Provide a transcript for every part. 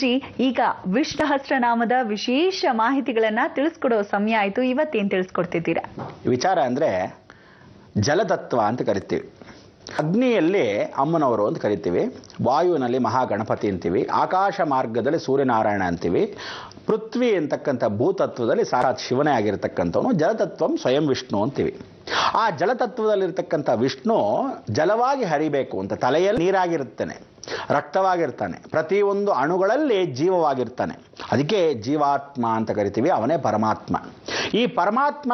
ಗುರುಜಿ, ಈಗ ವಿಷ್ಣುಸಹಸ್ರನಾಮದ ವಿಶೇಷ ಮಾಹಿತಿಗಳನ್ನ ತಿಳಿಸ್ಕೊಡೋ ಸಮಯ ಆಯ್ತು. ಇವತ್ತೇನ್ ತಿಳಿಸ್ಕೊಡ್ತಿದ್ದೀರಾ? ವಿಚಾರ ಅಂದ್ರೆ ಜಲತತ್ವ ಅಂತ ಕರಿತೀವಿ. ಅಗ್ನಿಯಲ್ಲಿ ಅಮ್ಮನವರು ಅಂತ ಕರಿತೀವಿ, ವಾಯುವಿನಲ್ಲಿ ಮಹಾಗಣಪತಿ ಅಂತೀವಿ, ಆಕಾಶ ಮಾರ್ಗದಲ್ಲಿ ಸೂರ್ಯನಾರಾಯಣ ಅಂತೀವಿ, ಪೃಥ್ವಿ ಅಂತಕ್ಕಂಥ ಭೂತತ್ವದಲ್ಲಿ ಸಾಕ್ಷಾತ್ ಶಿವನೇ ಆಗಿರತಕ್ಕಂಥವನು ಜಲತತ್ವಂ ಸ್ವಯಂ ವಿಷ್ಣು ಅಂತೀವಿ. ಆ ಜಲತತ್ವದಲ್ಲಿರ್ತಕ್ಕಂಥ ವಿಷ್ಣು ಜಲವಾಗಿ ಹರಿಬೇಕು ಅಂತ ತಲೆಯಲ್ಲಿ ನೀರಾಗಿರುತ್ತಾನೆ, ರಕ್ತವಾಗಿರ್ತಾನೆ, ಪ್ರತಿಯೊಂದು ಅಣುಗಳಲ್ಲಿ ಜೀವವಾಗಿರ್ತಾನೆ. ಅದಕ್ಕೆ ಜೀವಾತ್ಮ ಅಂತ ಕರಿತೀವಿ, ಅವನೇ ಪರಮಾತ್ಮ. ಈ ಪರಮಾತ್ಮ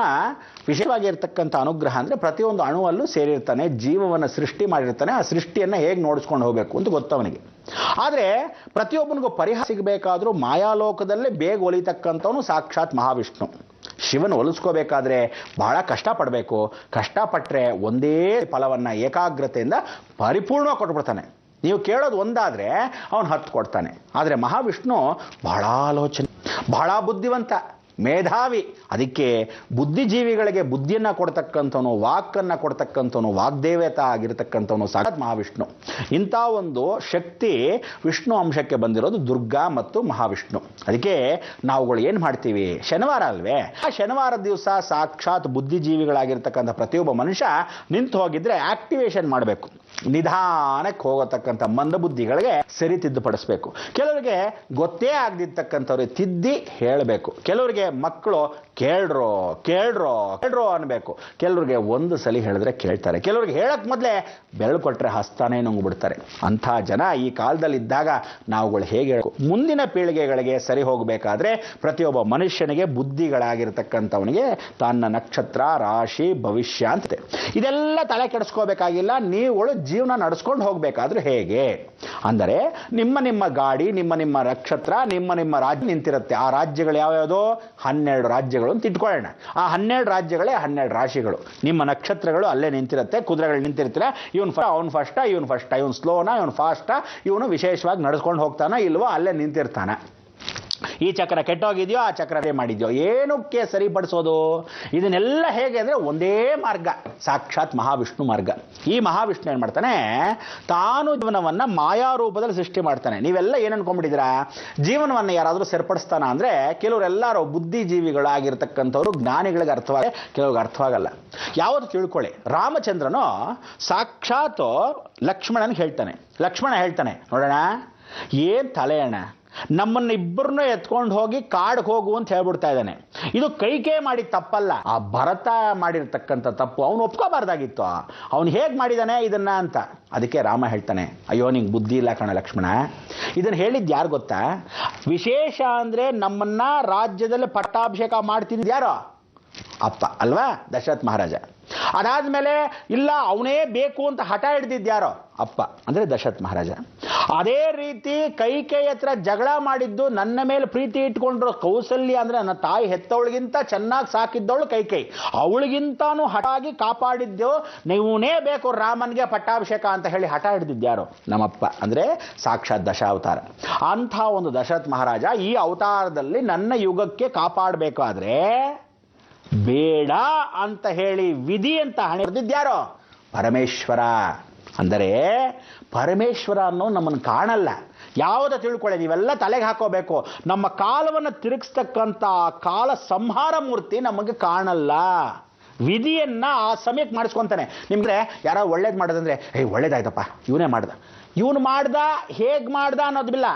ವಿಶೇಷವಾಗಿರ್ತಕ್ಕಂಥ ಅನುಗ್ರಹ ಅಂದರೆ ಪ್ರತಿಯೊಂದು ಅಣುವಲ್ಲೂ ಸೇರಿರ್ತಾನೆ, ಜೀವವನ್ನು ಸೃಷ್ಟಿ ಮಾಡಿರ್ತಾನೆ. ಆ ಸೃಷ್ಟಿಯನ್ನು ಹೇಗೆ ನೋಡಿಸ್ಕೊಂಡು ಹೋಗಬೇಕು ಅಂತ ಗೊತ್ತವನಿಗೆ. ಆದರೆ ಪ್ರತಿಯೊಬ್ಬನಿಗೂ ಪರಿಹಾರ ಸಿಗಬೇಕಾದ್ರೂ ಮಾಯಾಲೋಕದಲ್ಲೇ ಬೇಗ ಒಲಿತಕ್ಕಂಥವನು ಸಾಕ್ಷಾತ್ ಮಹಾವಿಷ್ಣು. ಶಿವನ ಒಲಿಸ್ಕೋಬೇಕಾದ್ರೆ ಬಹಳ ಕಷ್ಟಪಡಬೇಕು. ಕಷ್ಟಪಟ್ಟರೆ ಒಂದೇ ಫಲವನ್ನು ಏಕಾಗ್ರತೆಯಿಂದ ಪರಿಪೂರ್ಣವಾಗಿ ಕೊಟ್ಬಿಡ್ತಾನೆ. ನೀವು ಕೇಳೋದು ಒಂದಾದರೆ ಅವನು 10 ಕೊಡ್ತಾನೆ. ಆದರೆ ಮಹಾವಿಷ್ಣು ಬಹಳ ಆಲೋಚನೆ, ಬಹಳ ಬುದ್ಧಿವಂತ, ಮೇಧಾವಿ. ಅದಕ್ಕೆ ಬುದ್ಧಿಜೀವಿಗಳಿಗೆ ಬುದ್ಧಿಯನ್ನು ಕೊಡ್ತಕ್ಕಂಥವನು, ವಾಕನ್ನು ಕೊಡ್ತಕ್ಕಂಥವನು, ವಾಗ್ದೇವತ ಆಗಿರ್ತಕ್ಕಂಥವನು ಸಾಕ್ಷಾತ್ ಮಹಾವಿಷ್ಣು. ಇಂಥ ಒಂದು ಶಕ್ತಿ ವಿಷ್ಣು ಅಂಶಕ್ಕೆ ಬಂದಿರೋದು ದುರ್ಗಾ ಮತ್ತು ಮಹಾವಿಷ್ಣು. ಅದಕ್ಕೆ ನಾವುಗಳು ಏನು ಮಾಡ್ತೀವಿ, ಶನಿವಾರ ಅಲ್ವೇ, ಆ ಶನಿವಾರ ದಿವಸ ಸಾಕ್ಷಾತ್ ಬುದ್ಧಿಜೀವಿಗಳಾಗಿರ್ತಕ್ಕಂಥ ಪ್ರತಿಯೊಬ್ಬ ಮನುಷ್ಯ ನಿಂತು ಹೋಗಿದ್ರೆ ಆಕ್ಟಿವೇಶನ್ ಮಾಡಬೇಕು. ನಿಧಾನಕ್ಕೆ ಹೋಗತಕ್ಕಂಥ ಮಂದಬುದ್ಧಿಗಳಿಗೆ ಸರಿ ತಿದ್ದುಪಡಿಸ್ಬೇಕು. ಕೆಲವರಿಗೆ ಗೊತ್ತೇ ಆಗದಿರ್ತಕ್ಕಂಥವ್ರಿಗೆ ತಿದ್ದಿ ಹೇಳಬೇಕು. ಕೆಲವರಿಗೆ ಮಕ್ಕಳು ಕೇಳ್ರೋ ಕೇಳ್ರೋ ಕೇಳ್ರೋ ಅನ್ಬೇಕು. ಕೆಲವ್ರಿಗೆ ಒಂದು ಸಲ ಹೇಳಿದ್ರೆ ಕೇಳ್ತಾರೆ. ಕೆಲವ್ರಿಗೆ ಹೇಳಕ್ ಮೊದಲೇ ಬೆರಳು ಕೊಟ್ಟರೆ ಹಸ್ತಾನೇ ನುಂಗ್ಬಿಡ್ತಾರೆ. ಅಂಥ ಜನ ಈ ಕಾಲದಲ್ಲಿದ್ದಾಗ ನಾವುಗಳು ಹೇಗೆ ಹೇಳಬೇಕು? ಮುಂದಿನ ಪೀಳಿಗೆಗಳಿಗೆ ಸರಿ ಹೋಗಬೇಕಾದ್ರೆ ಪ್ರತಿಯೊಬ್ಬ ಮನುಷ್ಯನಿಗೆ ಬುದ್ಧಿಗಳಾಗಿರ್ತಕ್ಕಂಥವನಿಗೆ ತನ್ನ ನಕ್ಷತ್ರ, ರಾಶಿ, ಭವಿಷ್ಯ ಅಂತಿದೆ. ಇದೆಲ್ಲ ತಲೆ ಕೆಡಿಸ್ಕೋಬೇಕಾಗಿಲ್ಲ. ನೀವುಗಳು ಜೀವನ ನಡೆಸ್ಕೊಂಡು ಹೋಗಬೇಕಾದ್ರೆ ಹೇಗೆ ಅಂದರೆ, ನಿಮ್ಮ ಗಾಡಿ, ನಿಮ್ಮ ನಕ್ಷತ್ರ, ನಿಮ್ಮ ರಾಜ್ಯ ನಿಂತಿರುತ್ತೆ. ಆ ರಾಜ್ಯಗಳು ಯಾವ್ಯಾವುದೋ 12 ರಾಜ್ಯಗಳು ಅಂತ ಇಟ್ಕೊಳ್ಳೋಣ. ಆ 12 ರಾಜ್ಯಗಳೇ 12 ರಾಶಿಗಳು. ನಿಮ್ಮ ನಕ್ಷತ್ರಗಳು ಅಲ್ಲೇ ನಿಂತಿರುತ್ತೆ, ಕುದುರೆಗಳು ನಿಂತಿರ್ತೀರ. ಇವನು ಫಸ್ಟ, ಇವನು ಸ್ಲೋನಾ, ಇವನು ಫಾಸ್ಟಾ, ಇವನು ವಿಶೇಷವಾಗಿ ನಡೆಸ್ಕೊಂಡು ಹೋಗ್ತಾನ ಇಲ್ವೋ ಅಲ್ಲೇ ನಿಂತಿರ್ತಾನೆ. ಈ ಚಕ್ರ ಕೆಟ್ಟೋಗಿದೆಯೋ, ಆ ಚಕ್ರ ಮಾಡಿದ್ಯೋ, ಏನಕ್ಕೆ ಸರಿಪಡಿಸೋದು? ಇದನ್ನೆಲ್ಲ ಹೇಗೆ ಅಂದರೆ ಒಂದೇ ಮಾರ್ಗ, ಸಾಕ್ಷಾತ್ ಮಹಾವಿಷ್ಣು ಮಾರ್ಗ. ಈ ಮಹಾವಿಷ್ಣು ಏನು ಮಾಡ್ತಾನೆ, ತಾನು ಜೀವನವನ್ನು ಮಾಯಾ ರೂಪದಲ್ಲಿ ಸೃಷ್ಟಿ ಮಾಡ್ತಾನೆ. ನೀವೆಲ್ಲ ಏನು ಅನ್ಕೊಂಡ್ಬಿಟ್ಟಿದ್ದೀರಾ, ಜೀವನವನ್ನು ಯಾರಾದರೂ ಸರಿಪಡಿಸ್ತಾನ ಅಂದರೆ ಕೆಲವರೆಲ್ಲರೂ ಬುದ್ಧಿಜೀವಿಗಳಾಗಿರ್ತಕ್ಕಂಥವ್ರು, ಜ್ಞಾನಿಗಳಿಗೆ ಅರ್ಥವಾಗಲ್ಲ, ಕೆಲವ್ರಿಗೆ ಅರ್ಥವಾಗಲ್ಲ. ಯಾವುದು ತಿಳ್ಕೊಳ್ಳಿ, ರಾಮಚಂದ್ರನು ಸಾಕ್ಷಾತ್ ಲಕ್ಷ್ಮಣನಿಗೆ ಹೇಳ್ತಾನೆ. ಲಕ್ಷ್ಮಣ ಹೇಳ್ತಾನೆ, ನೋಡೋಣ ಏನು ತಲೆ ಅಣ್ಣ, ನಮ್ಮನ್ನಿಬ್ಬರನ್ನೂ ಎತ್ಕೊಂಡು ಹೋಗಿ ಕಾಡಿಗೆ ಹೋಗು ಅಂತ ಹೇಳ್ಬಿಡ್ತಾ ಇದ್ದಾನೆ. ಇದು ಕೈಕೇ ಮಾಡಿದ ತಪ್ಪಲ್ಲ, ಆ ಭರತ ಮಾಡಿರ್ತಕ್ಕಂಥ ತಪ್ಪು. ಅವನು ಒಪ್ಕೋಬಾರ್ದಾಗಿತ್ತು. ಅವನು ಹೇಗೆ ಮಾಡಿದಾನೆ ಇದನ್ನ ಅಂತ. ಅದಕ್ಕೆ ರಾಮ ಹೇಳ್ತಾನೆ, ಅಯ್ಯೋ ನಿಂಗೆ ಬುದ್ಧಿ ಇಲ್ಲ ಕಣ ಲಕ್ಷ್ಮಣ. ಇದನ್ನು ಹೇಳಿದ್ದು ಯಾರು ಗೊತ್ತಾ? ವಿಶೇಷ ಅಂದರೆ ನಮ್ಮನ್ನ ರಾಜ್ಯದಲ್ಲಿ ಪಟ್ಟಾಭಿಷೇಕ ಮಾಡ್ತಿದ್ದು ಯಾರೋ? ಅಪ್ಪ ಅಲ್ವಾ, ದಶರಥ ಮಹಾರಾಜ. ಅದಾದ್ಮೇಲೆ ಇಲ್ಲ ಅವನೇ ಬೇಕು ಅಂತ ಹಠ ಹಿಡ್ದಿದ್ಯಾರೋ? ಅಪ್ಪ ಅಂದರೆ ದಶರಥ ಮಹಾರಾಜ. ಅದೇ ರೀತಿ ಕೈಕೇಯಿ ಹತ್ರ ಜಗಳ ಮಾಡಿದ್ದು, ನನ್ನ ಮೇಲೆ ಪ್ರೀತಿ ಇಟ್ಕೊಂಡ್ರು ಕೌಸಲ್ಯ ಅಂದರೆ ನನ್ನ ತಾಯಿ ಹೆತ್ತವಳಿಗಿಂತ ಚೆನ್ನಾಗಿ ಸಾಕಿದ್ದವಳು ಕೈಕೇಯಿ. ಅವಳಿಗಿಂತಾನು ಹಠಾಗಿ ಕಾಪಾಡಿದ್ದು, ನೀವೇ ಬೇಕು ರಾಮನ್ಗೆ ಪಟ್ಟಾಭಿಷೇಕ ಅಂತ ಹೇಳಿ ಹಠ ಹಿಡಿದಿದ್ಯಾರು? ನಮ್ಮಪ್ಪ ಅಂದರೆ ಸಾಕ್ಷಾತ್ ದಶಾವತಾರ. ಅಂಥ ಒಂದು ದಶರಥ ಮಹಾರಾಜ ಈ ಅವತಾರದಲ್ಲಿ ನನ್ನ ಯುಗಕ್ಕೆ ಕಾಪಾಡಬೇಕಾದ್ರೆ ಬೇಡ ಅಂತ ಹೇಳಿ ವಿಧಿ ಅಂತ ಹಣೆ ಬರೆದಿದ್ಯಾರೋ? ಪರಮೇಶ್ವರ. ಅಂದರೆ ಪರಮೇಶ್ವರ ಅನ್ನೋ ನಮ್ಮನ್ನು ಕಾಣಲ್ಲ. ಯಾವುದ ತಿಳ್ಕೊಳ್ಳಿ, ನೀವೆಲ್ಲ ತಲೆಗೆ ಹಾಕೋಬೇಕು. ನಮ್ಮ ಕಾಲವನ್ನು ತಿರುಗಿಸ್ತಕ್ಕಂಥ ಕಾಲ ಸಂಹಾರ ಮೂರ್ತಿ ನಮಗೆ ಕಾಣಲ್ಲ. ವಿಧಿಯನ್ನ ಆ ಸಮಯಕ್ಕೆ ಮಾಡಿಸ್ಕೊಂತಾನೆ. ನಿಮ್ಗೆ ಯಾರೋ ಒಳ್ಳೇದು ಮಾಡೋದಂದ್ರೆ, ಒಳ್ಳೇದಾಯ್ತಪ್ಪ ಇವನೇ ಮಾಡ್ದ, ಇವನು ಮಾಡ್ದ, ಹೇಗೆ ಮಾಡ್ದ ಅನ್ನೋದಿಲ್ಲ.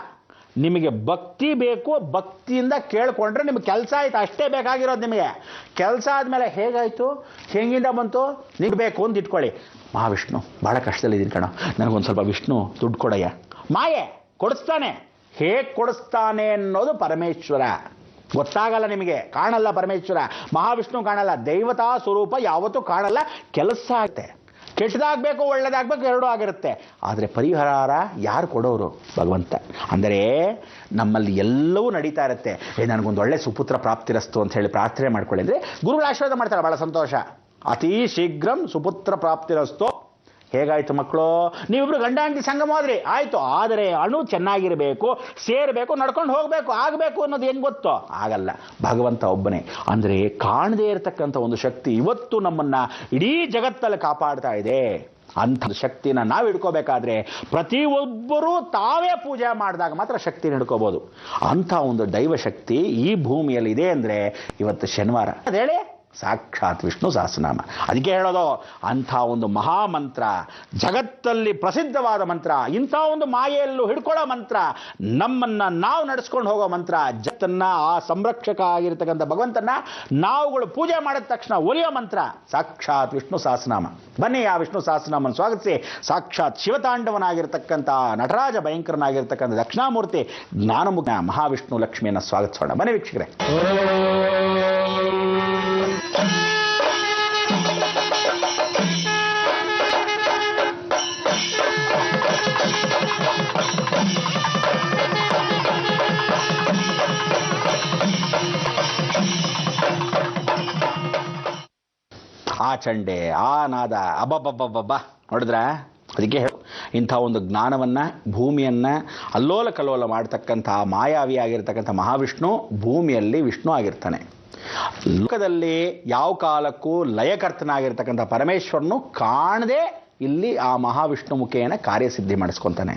ನಿಮಗೆ ಭಕ್ತಿ ಬೇಕು, ಭಕ್ತಿಯಿಂದ ಕೇಳ್ಕೊಂಡ್ರೆ ನಿಮ್ಗೆ ಕೆಲಸ ಆಯ್ತು, ಅಷ್ಟೇ ಬೇಕಾಗಿರೋದು. ನಿಮಗೆ ಕೆಲಸ ಆದಮೇಲೆ ಹೇಗಾಯ್ತು, ಹೆಂಗಿಂದ ಬಂತು, ನಿಮ್ಗೆ ಬೇಕು ಅಂತ ಇಟ್ಕೊಳ್ಳಿ. ಮಹಾವಿಷ್ಣು ಭಾಳ ಕಷ್ಟದಲ್ಲಿದ್ದೀನಿ ಕಣ, ನನಗೊಂದು ಸ್ವಲ್ಪ ವಿಷ್ಣು ದುಡ್ಡು ಕೊಡಯ್ಯ. ಮಾಯೆ ಕೊಡಿಸ್ತಾನೆ. ಹೇಗೆ ಕೊಡಿಸ್ತಾನೆ ಅನ್ನೋದು ಪರಮೇಶ್ವರ. ಗೊತ್ತಾಗಲ್ಲ ನಿಮಗೆ, ಕಾಣಲ್ಲ ಪರಮೇಶ್ವರ. ಮಹಾವಿಷ್ಣು ಕಾಣಲ್ಲ, ದೈವತಾ ಸ್ವರೂಪ ಯಾವತ್ತೂ ಕಾಣಲ್ಲ. ಕೆಲಸ ಆಗುತ್ತೆ, ಕೆಟ್ಟದಾಗಬೇಕು ಒಳ್ಳೇದಾಗಬೇಕು ಎರಡೂ ಆಗಿರುತ್ತೆ. ಆದರೆ ಪರಿಹಾರ ಯಾರು ಕೊಡೋರು? ಭಗವಂತ. ಅಂದರೆ ನಮ್ಮಲ್ಲಿ ಎಲ್ಲವೂ ನಡೀತಾ ಇರುತ್ತೆ. ನನಗೊಂದು ಒಳ್ಳೆ ಸುಪುತ್ರ ಪ್ರಾಪ್ತಿರಸ್ತು ಅಂತ ಹೇಳಿ ಪ್ರಾರ್ಥನೆ ಮಾಡ್ಕೊಳ್ಳಿ ಅಂದರೆ ಗುರುಗಳ ಆಶೀರ್ವಾದ ಮಾಡ್ತಾರೆ, ಭಾಳ ಸಂತೋಷ. ಅತಿ ಶೀಘ್ರಂ ಸುಪುತ್ರ ಪ್ರಾಪ್ತಿರಸ್ತು. ಹೇಗಾಯ್ತು ಮಕ್ಕಳು? ನೀವಿಬ್ರು ಗಂಡ ಹೆಂಡತಿ ಸಂಗಮ ಹೋದ್ರಿ, ಆಯ್ತು. ಆದರೆ ಅಣು ಚೆನ್ನಾಗಿರಬೇಕು, ಸೇರಬೇಕು, ನಡ್ಕೊಂಡು ಹೋಗಬೇಕು, ಆಗಬೇಕು ಅನ್ನೋದು ಏನು ಗೊತ್ತೋ? ಆಗಲ್ಲ. ಭಗವಂತ ಒಬ್ಬನೇ. ಅಂದರೆ ಕಾಣದೇ ಇರತಕ್ಕಂಥ ಒಂದು ಶಕ್ತಿ ಇವತ್ತು ನಮ್ಮನ್ನ ಇಡೀ ಜಗತ್ತಲ್ಲಿ ಕಾಪಾಡ್ತಾ ಇದೆ. ಅಂಥ ಶಕ್ತಿನ ನಾವು ಹಿಡ್ಕೋಬೇಕಾದ್ರೆ ಪ್ರತಿಯೊಬ್ಬರೂ ತಾವೇ ಪೂಜೆ ಮಾಡಿದಾಗ ಮಾತ್ರ ಶಕ್ತಿನ ಹಿಡ್ಕೋಬೋದು. ಅಂಥ ಒಂದು ದೈವ ಶಕ್ತಿ ಈ ಭೂಮಿಯಲ್ಲಿ ಇದೆ ಅಂದರೆ ಇವತ್ತು ಶನಿವಾರ ಅದೇಳಿ ಸಾಕ್ಷಾತ್ ವಿಷ್ಣು ಸಹಸ್ರನಾಮ. ಅದಕ್ಕೆ ಹೇಳೋದು ಅಂಥ ಒಂದು ಮಹಾಮಂತ್ರ, ಜಗತ್ತಲ್ಲಿ ಪ್ರಸಿದ್ಧವಾದ ಮಂತ್ರ, ಇಂಥ ಒಂದು ಮಾಯೆಯಲ್ಲೂ ಹಿಡ್ಕೊಳ್ಳೋ ಮಂತ್ರ, ನಮ್ಮನ್ನು ನಾವು ನಡೆಸ್ಕೊಂಡು ಹೋಗೋ ಮಂತ್ರ, ಜಗತ್ತನ್ನ ಆ ಸಂರಕ್ಷಕ ಆಗಿರ್ತಕ್ಕಂಥ ಭಗವಂತನ ನಾವುಗಳು ಪೂಜೆ ಮಾಡಿದ ತಕ್ಷಣ ಒಲಿಯೋ ಮಂತ್ರ ಸಾಕ್ಷಾತ್ ವಿಷ್ಣು ಸಹಸ್ರನಾಮ. ಬನ್ನಿ ಆ ವಿಷ್ಣು ಸಹಸ್ರನಾಮನ ಸ್ವಾಗತಿಸಿ ಸಾಕ್ಷಾತ್ ಶಿವತಾಂಡವನಾಗಿರ್ತಕ್ಕಂಥ ನಟರಾಜ ಭಯಂಕರನಾಗಿರ್ತಕ್ಕಂಥ ದಕ್ಷಿಣಾಮೂರ್ತಿ ಜ್ಞಾನಮುಖ ಮಹಾವಿಷ್ಣು ಲಕ್ಷ್ಮಿಯನ್ನು ಸ್ವಾಗತಿಸೋಣ. ಬನ್ನಿ ವೀಕ್ಷಕರೇ. ಆ ಚಂಡೆ, ಆ ನಾದ, ಅಬ್ಬಬ್ಬಬ್ಬಬ್ಬ ನೋಡಿದ್ರ. ಅದಕ್ಕೆ ಇಂಥ ಒಂದು ಜ್ಞಾನವನ್ನು, ಭೂಮಿಯನ್ನು ಅಲ್ಲೋಲ ಕಲ್ಲೋಲ ಮಾಡ್ತಕ್ಕಂಥ ಮಾಯಾವಿಯಾಗಿರ್ತಕ್ಕಂಥ ಮಹಾವಿಷ್ಣು ಭೂಮಿಯಲ್ಲಿ ವಿಷ್ಣು ಆಗಿರ್ತಾನೆ. ಲೋಕದಲ್ಲಿ ಯಾವ ಕಾಲಕ್ಕೂ ಲಯಕರ್ತನಾಗಿರ್ತಕ್ಕಂಥ ಪರಮೇಶ್ವರನು ಕಾಣದೆ ಇಲ್ಲಿ ಆ ಮಹಾವಿಷ್ಣು ಮುಖೇನ ಕಾರ್ಯಸಿದ್ಧಿ ಮಾಡಿಸ್ಕೊತಾನೆ.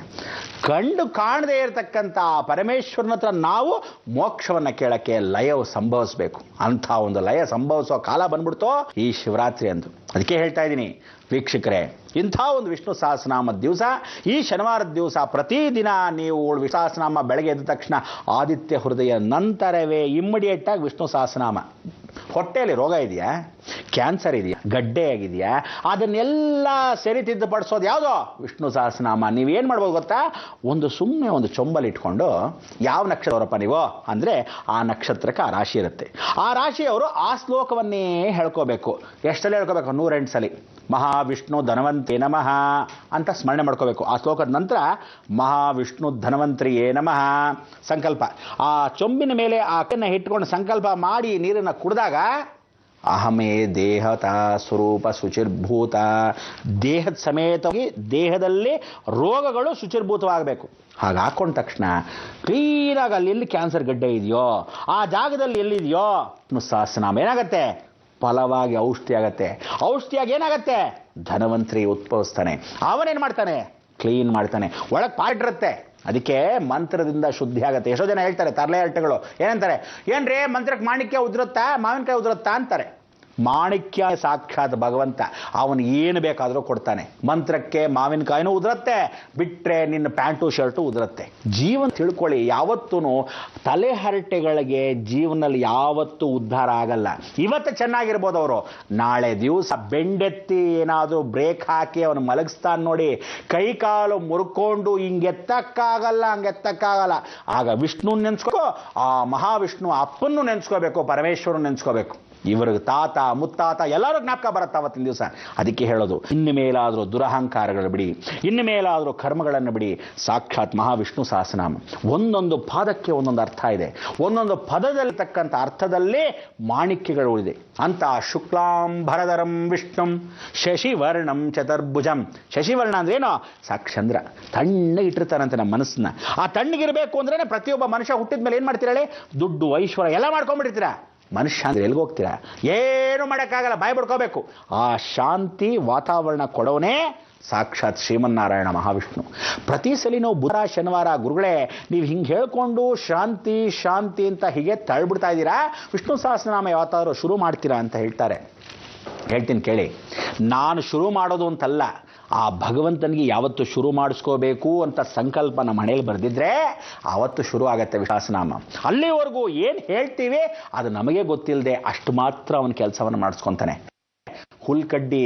ಕಂಡು ಕಾಣದೇ ಇರತಕ್ಕಂಥ ಪರಮೇಶ್ವರನ ಹತ್ರ ನಾವು ಮೋಕ್ಷವನ್ನು ಕೇಳಕ್ಕೆ ಲಯವು ಸಂಭವಿಸಬೇಕು. ಅಂಥ ಒಂದು ಲಯ ಸಂಭವಿಸೋ ಕಾಲ ಬಂದ್ಬಿಡ್ತೋ ಈ ಶಿವರಾತ್ರಿ ಅಂದು. ಅದಕ್ಕೆ ಹೇಳ್ತಾ ಇದ್ದೀನಿ ವೀಕ್ಷಕರೇ, ಇಂಥ ಒಂದು ವಿಷ್ಣು ಸಹಸ್ರನಾಮದ ದಿವಸ, ಈ ಶನಿವಾರದ ದಿವಸ ಪ್ರತಿದಿನ ನೀವು ವಿಷ್ಣು ಸಹಸ್ರನಾಮ ಬೆಳಗ್ಗೆ ಎದ್ದ ತಕ್ಷಣ ಆದಿತ್ಯ ಹೃದಯ ನಂತರವೇ ಇಮ್ಮಿಡಿಯೇಟಾಗಿ ವಿಷ್ಣು ಸಹಸ್ರನಾಮ. ಹೊಟ್ಟೆಯಲ್ಲಿ ರೋಗ ಇದೆಯಾ, ಕ್ಯಾನ್ಸರ್ ಇದೆಯಾ, ಗಡ್ಡೆ ಆಗಿದೆಯಾ, ಅದನ್ನೆಲ್ಲ ಸರಿ ತಿದ್ದುಪಡಿಸೋದು ಯಾವುದೋ ವಿಷ್ಣು ಸಹಸ್ರನಾಮ. ನೀವೇನು ಮಾಡ್ಬೋದು ಗೊತ್ತಾ, ಸುಮ್ಮನೆ ಒಂದು ಚೊಂಬಲ್ಲಿ ಇಟ್ಕೊಂಡು ಯಾವ ನಕ್ಷತ್ರವರಪ್ಪ ನೀವು ಅಂದರೆ ಆ ನಕ್ಷತ್ರಕ್ಕೆ ಆ ರಾಶಿ ಇರುತ್ತೆ. ಆ ರಾಶಿಯವರು ಆ ಶ್ಲೋಕವನ್ನೇ ಹೇಳ್ಕೋಬೇಕು. ಎಷ್ಟಲ್ಲಿ ಹೇಳ್ಕೋಬೇಕು? 108 ಸಲ ಮಹಾವಿಷ್ಣು ಧನವಂತೇ ನಮಃ ಅಂತ ಸ್ಮರಣೆ ಮಾಡ್ಕೋಬೇಕು. ಆ ಶ್ಲೋಕದ ನಂತರ ಮಹಾವಿಷ್ಣು ಧನವಂತರಿಯೇ ನಮಃ ಸಂಕಲ್ಪ. ಆ ಚೊಂಬಿನ ಮೇಲೆ ಆ ಕನ್ನ ಇಟ್ಕೊಂಡು ಸಂಕಲ್ಪ ಮಾಡಿ ನೀರನ್ನು ಕುಡಿದಾಗ ಅಹಮೇ ದೇಹತ ಸ್ವರೂಪ ಶುಚಿರ್ಭೂತ, ದೇಹದ ಸಮೇತವಾಗಿ ದೇಹದಲ್ಲಿ ರೋಗಗಳು ಶುಚಿರ್ಭೂತವಾಗಬೇಕು. ಹಾಗೆ ಹಾಕೊಂಡ ತಕ್ಷಣ ಕ್ಲೀನಾಗಿ ಅಲ್ಲಿ ಎಲ್ಲಿ ಕ್ಯಾನ್ಸರ್ ಗಡ್ಡೆ ಇದೆಯೋ ಆ ಜಾಗದಲ್ಲಿ ಎಲ್ಲಿದೆಯೋ ಸಹಸ್ರನಾಮ ಏನಾಗತ್ತೆ? ಫಲವಾಗಿ ಔಷಧಿ ಆಗತ್ತೆ. ಔಷಧಿಯಾಗಿ ಏನಾಗತ್ತೆ? ಧನವಂತರಿ ಉದ್ಭವಿಸ್ತಾನೆ. ಅವನೇನು ಮಾಡ್ತಾನೆ? ಕ್ಲೀನ್ ಮಾಡ್ತಾನೆ. ಒಳಗೆ ಪಾಟಿರುತ್ತೆ. ಅದಕ್ಕೆ ಮಂತ್ರದಿಂದ ಶುದ್ಧಿ ಆಗುತ್ತೆ. ಎಷ್ಟೋ ಜನ ಹೇಳ್ತಾರೆ, ತರಲೆ ಹರಟೆಗಳು ಏನಂತಾರೆ, ಏನ್ರಿ ಮಂತ್ರಕ್ಕೆ ಮಾಣಿಕ್ಯ ಉದುರುತ್ತಾ, ಮಾವಿನಕಾಯಿ ಉದುರುತ್ತಾ ಅಂತಾರೆ. ಮಾಣಿಕ್ಯ ಸಾಕ್ಷಾತ್ ಭಗವಂತ, ಅವನು ಏನು ಬೇಕಾದರೂ ಕೊಡ್ತಾನೆ. ಮಂತ್ರಕ್ಕೆ ಮಾವಿನಕಾಯಿನೂ ಉದುರುತ್ತೆ, ಬಿಟ್ಟರೆ ನಿನ್ನ ಪ್ಯಾಂಟು ಶರ್ಟು ಉದುರುತ್ತೆ. ಜೀವನ ತಿಳ್ಕೊಳ್ಳಿ, ಯಾವತ್ತೂ ತಲೆ ಹರಟೆಗಳಿಗೆ ಜೀವನದಲ್ಲಿ ಯಾವತ್ತೂ ಉದ್ಧಾರ ಆಗಲ್ಲ. ಇವತ್ತು ಚೆನ್ನಾಗಿರ್ಬೋದು ಅವರು, ನಾಳೆ ದಿವಸ ಬೆಂಡೆತ್ತಿ ಏನಾದರೂ ಬ್ರೇಕ್ ಹಾಕಿ ಅವನು ಮಲಗಿಸ್ತಾನೆ ನೋಡಿ, ಕೈ ಕಾಲು ಮುರ್ಕೊಂಡು ಹಿಂಗೆತ್ತಕ್ಕಾಗಲ್ಲ, ಹಂಗೆತ್ತಕ್ಕಾಗಲ್ಲ. ಆಗ ವಿಷ್ಣು ನೆನೆಸ್ಕೋ, ಆ ಮಹಾವಿಷ್ಣು ಅಪ್ಪನ್ನು ನೆನೆಸ್ಕೋಬೇಕು, ಪರಮೇಶ್ವರನ ನೆನೆಸ್ಕೋಬೇಕು. ಇವ್ರಿಗೆ ತಾತ ಮುತ್ತಾತ ಎಲ್ಲರೂ ಜ್ಞಾಪಕ ಬರುತ್ತೆ ಅವತ್ತಿನ ದಿವಸ. ಅದಕ್ಕೆ ಹೇಳೋದು, ಇನ್ನು ಮೇಲಾದರೂ ದುರಹಂಕಾರಗಳು ಬಿಡಿ, ಇನ್ನು ಮೇಲಾದರೂ ಕರ್ಮಗಳನ್ನು ಬಿಡಿ. ಸಾಕ್ಷಾತ್ ಮಹಾವಿಷ್ಣು ಸಹಸ್ರನಾಮ ಒಂದೊಂದು ಪಾದಕ್ಕೆ ಒಂದೊಂದು ಅರ್ಥ ಇದೆ. ಒಂದೊಂದು ಪದದಲ್ಲಿ ತಕ್ಕಂಥ ಅರ್ಥದಲ್ಲಿ ಮಾಣಿಕ್ಯಗಳು ಉಳಿದೆ. ಅಂತ ಶುಕ್ಲಾಂಬರಧರಂ ವಿಷ್ಣುಂ ಶಶಿವರ್ಣಂ ಚತುರ್ಭುಜಂ. ಶಶಿವರ್ಣ ಅಂದ್ರೇನೋ? ಸಾಕ್ಷಂದ್ರ. ತಣ್ಣಗೆ ಇಟ್ಟಿರ್ತಾರಂತೆ ನಮ್ಮ ಮನಸ್ಸನ್ನ. ಆ ತಣ್ಣಗಿರಬೇಕು ಅಂದ್ರೆ ಪ್ರತಿಯೊಬ್ಬ ಮನುಷ್ಯ ಹುಟ್ಟಿದ ಮೇಲೆ ಏನು ಮಾಡ್ತೀರಾ ಹೇಳಿ? ದುಡ್ಡು ಐಶ್ವರ್ಯ ಎಲ್ಲ ಮಾಡ್ಕೊಂಡ್ಬಿಡ್ತೀರಾ. ಮನುಷ್ಯ ಅಂದ್ರೆ ಎಲ್ಲಿಗೆ ಹೋಗ್ತೀರಾ? ಏನು ಮಾಡೋಕ್ಕಾಗಲ್ಲ, ಬಾಯಿ ಬಿಡ್ಕೋಬೇಕು. ಆ ಶಾಂತಿ ವಾತಾವರಣ ಕೊಡೋನೇ ಸಾಕ್ಷಾತ್ ಶ್ರೀಮನ್ನಾರಾಯಣ ಮಹಾವಿಷ್ಣು. ಪ್ರತಿ ಸಲ ನಾವು ಬುಧ ಶನಿವಾರ ಗುರುಗಳೇ ನೀವು ಹಿಂಗೆ ಹೇಳ್ಕೊಂಡು ಶಾಂತಿ ಶಾಂತಿ ಅಂತ ಹೀಗೆ ತಳ್ಬಿಡ್ತಾ ಇದ್ದೀರಾ, ವಿಷ್ಣು ಸಹಸ್ರನಾಮ ಯಾವತ್ತಾದರೂ ಶುರು ಮಾಡ್ತೀರಾ ಅಂತ ಹೇಳ್ತಾರೆ. ಹೇಳ್ತೀನಿ ಕೇಳಿ, ನಾನು ಶುರು ಮಾಡೋದು ಅಂತಲ್ಲ, ಆ ಭಗವಂತನಿಗೆ ಯಾವತ್ತು ಶುರು ಮಾಡಿಸ್ಕೋಬೇಕು ಅಂತ ಸಂಕಲ್ಪ ನಮ್ಮ ಮನೇಲಿ ಬರೆದಿದ್ರೆ ಆವತ್ತು ಶುರು ಆಗತ್ತೆ ಸಹಸ್ರನಾಮ. ಅಲ್ಲಿವರೆಗೂ ಏನು ಹೇಳ್ತೀವಿ ಅದು ನಮಗೆ ಗೊತ್ತಿಲ್ಲದೆ ಅಷ್ಟು ಮಾತ್ರ ಅವನ ಕೆಲಸವನ್ನು ಮಾಡಿಸ್ಕೊತಾನೆ. ಹುಲ್ಕಡ್ಡಿ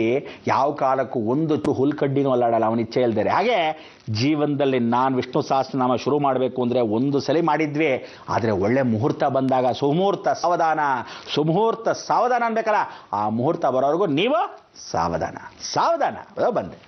ಯಾವ ಕಾಲಕ್ಕೂ ಒಂದು ಹುಲ್ಕಡ್ಡಿನೂ ಅಲ್ಲಾಡಲ್ಲ ಅವನ ಇಚ್ಛೆ ಇಲ್ದರೆ. ಹಾಗೆ ಜೀವನದಲ್ಲಿ ನಾನು ವಿಷ್ಣು ಸಹಸ್ರನಾಮ ಶುರು ಮಾಡಬೇಕು ಅಂದರೆ ಒಂದು ಸಲ ಮಾಡಿದ್ವಿ, ಆದರೆ ಒಳ್ಳೆ ಮುಹೂರ್ತ ಬಂದಾಗ ಸುಮುಹೂರ್ತ ಸಾವಧಾನ, ಸುಮುಹೂರ್ತ ಸಾವಧಾನ ಅನ್ಬೇಕಲ್ಲ, ಆ ಮುಹೂರ್ತ ಬರೋವರೆಗೂ ನೀವು ಸಾವಧಾನ ಸಾವಧಾನ ಬಂದೆ.